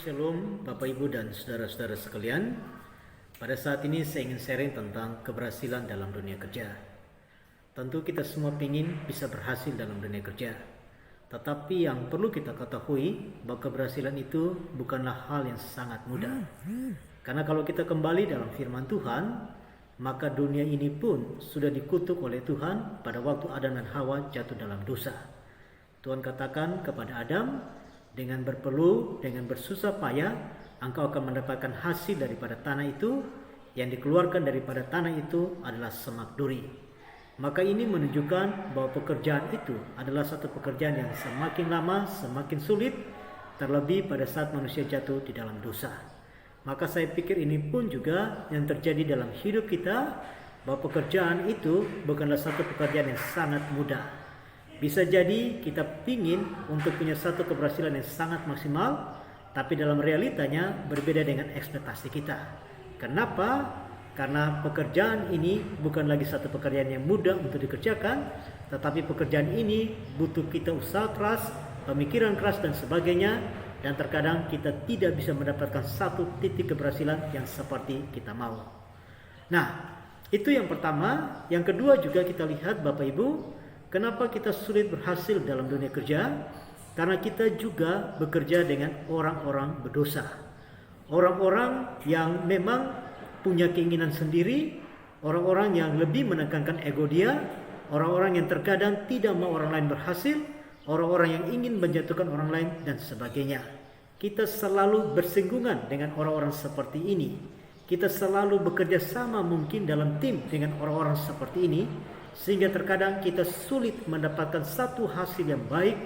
Shalom Bapak Ibu dan saudara-saudara sekalian. Pada saat ini saya ingin sharing tentang keberhasilan dalam dunia kerja. Tentu kita semua ingin bisa berhasil dalam dunia kerja. Tetapi yang perlu kita ketahui bahwa keberhasilan itu bukanlah hal yang sangat mudah. Karena kalau kita kembali dalam firman Tuhan, maka dunia ini pun sudah dikutuk oleh Tuhan pada waktu Adam dan Hawa jatuh dalam dosa. Tuhan katakan kepada Adam, dengan berpeluh, dengan bersusah payah, engkau akan mendapatkan hasil daripada tanah itu. Yang dikeluarkan daripada tanah itu adalah semak duri. Maka ini menunjukkan bahwa pekerjaan itu adalah satu pekerjaan yang semakin lama semakin sulit, terlebih pada saat manusia jatuh di dalam dosa. Maka saya pikir ini pun juga yang terjadi dalam hidup kita, bahwa pekerjaan itu bukanlah satu pekerjaan yang sangat mudah. Bisa jadi kita ingin untuk punya satu keberhasilan yang sangat maksimal, tapi dalam realitanya berbeda dengan ekspektasi kita. Kenapa? Karena pekerjaan ini bukan lagi satu pekerjaan yang mudah untuk dikerjakan, tetapi pekerjaan ini butuh kita usaha keras, pemikiran keras dan sebagainya, dan terkadang kita tidak bisa mendapatkan satu titik keberhasilan yang seperti kita mau. Nah, itu yang pertama. Yang kedua juga kita lihat Bapak Ibu, kenapa kita sulit berhasil dalam dunia kerja? Karena kita juga bekerja dengan orang-orang berdosa. Orang-orang yang memang punya keinginan sendiri, orang-orang yang lebih menekankan ego dia, orang-orang yang terkadang tidak mau orang lain berhasil, orang-orang yang ingin menjatuhkan orang lain dan sebagainya. Kita selalu bersinggungan dengan orang-orang seperti ini. Kita selalu bekerja sama mungkin dalam tim dengan orang-orang seperti ini, sehingga terkadang kita sulit mendapatkan satu hasil yang baik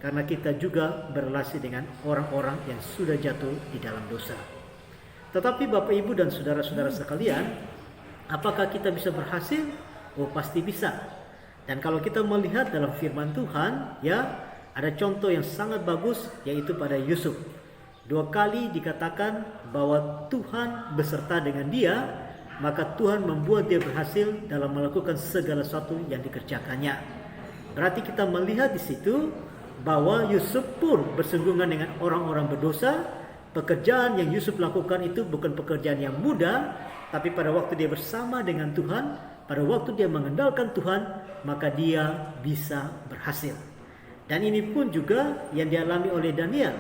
karena kita juga berrelasi dengan orang-orang yang sudah jatuh di dalam dosa. Tetapi Bapak Ibu dan saudara-saudara sekalian, apakah kita bisa berhasil? Oh, pasti bisa. Dan kalau kita melihat dalam firman Tuhan, ya, ada contoh yang sangat bagus, yaitu pada Yusuf. 2 kali dikatakan bahwa Tuhan beserta dengan dia, maka Tuhan membuat dia berhasil dalam melakukan segala sesuatu yang dikerjakannya. Berarti kita melihat di situ bahwa Yusuf pun bersinggungan dengan orang-orang berdosa. Pekerjaan yang Yusuf lakukan itu bukan pekerjaan yang mudah, tapi pada waktu dia bersama dengan Tuhan, pada waktu dia mengandalkan Tuhan, maka dia bisa berhasil. Dan ini pun juga yang dialami oleh Daniel.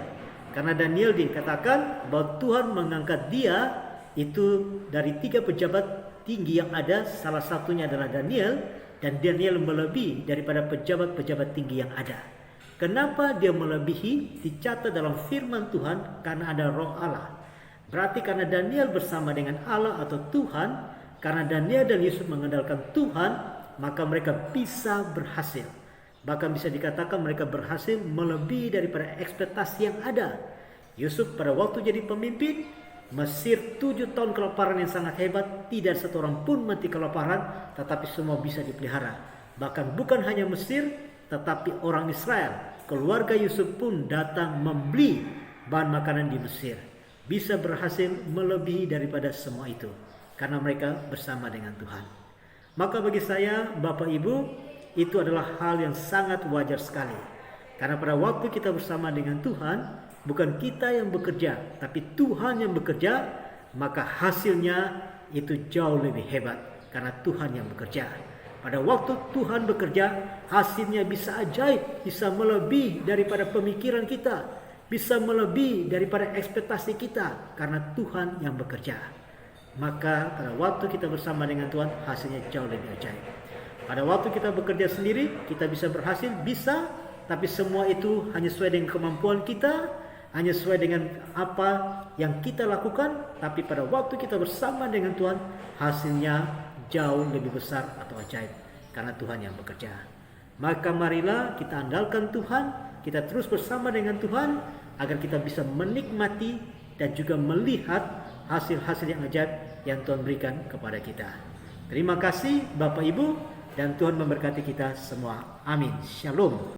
Karena Daniel dikatakan bahwa Tuhan mengangkat dia itu dari 3 pejabat tinggi yang ada, salah satunya adalah Daniel, dan Daniel melebihi daripada pejabat-pejabat tinggi yang ada. Kenapa dia melebihi? Dicatat dalam firman Tuhan, karena ada Roh Allah. Berarti karena Daniel bersama dengan Allah atau Tuhan, karena Daniel dan Yusuf mengandalkan Tuhan, maka mereka bisa berhasil. Bahkan bisa dikatakan mereka berhasil melebihi daripada ekspektasi yang ada. Yusuf pada waktu jadi pemimpin, Mesir 7 tahun kelaparan yang sangat hebat, tidak satu orang pun mati kelaparan, tetapi semua bisa dipelihara. Bahkan bukan hanya Mesir, tetapi orang Israel, keluarga Yusuf pun datang membeli bahan makanan di Mesir. Bisa berhasil melebihi daripada semua itu, karena mereka bersama dengan Tuhan. Maka bagi saya, Bapak Ibu, itu adalah hal yang sangat wajar sekali. Karena pada waktu kita bersama dengan Tuhan, bukan kita yang bekerja, tapi Tuhan yang bekerja, maka hasilnya itu jauh lebih hebat karena Tuhan yang bekerja. Pada waktu Tuhan bekerja, hasilnya bisa ajaib, bisa melebihi daripada pemikiran kita, bisa melebihi daripada ekspektasi kita karena Tuhan yang bekerja. Maka pada waktu kita bersama dengan Tuhan, hasilnya jauh lebih ajaib. Pada waktu kita bekerja sendiri, kita bisa berhasil, bisa, tapi semua itu hanya sesuai dengan kemampuan kita, hanya sesuai dengan apa yang kita lakukan. Tapi pada waktu kita bersama dengan Tuhan, hasilnya jauh lebih besar atau ajaib karena Tuhan yang bekerja. Maka marilah kita andalkan Tuhan, kita terus bersama dengan Tuhan agar kita bisa menikmati dan juga melihat hasil-hasil yang ajaib yang Tuhan berikan kepada kita. Terima kasih Bapak Ibu, dan Tuhan memberkati kita semua. Amin. Shalom.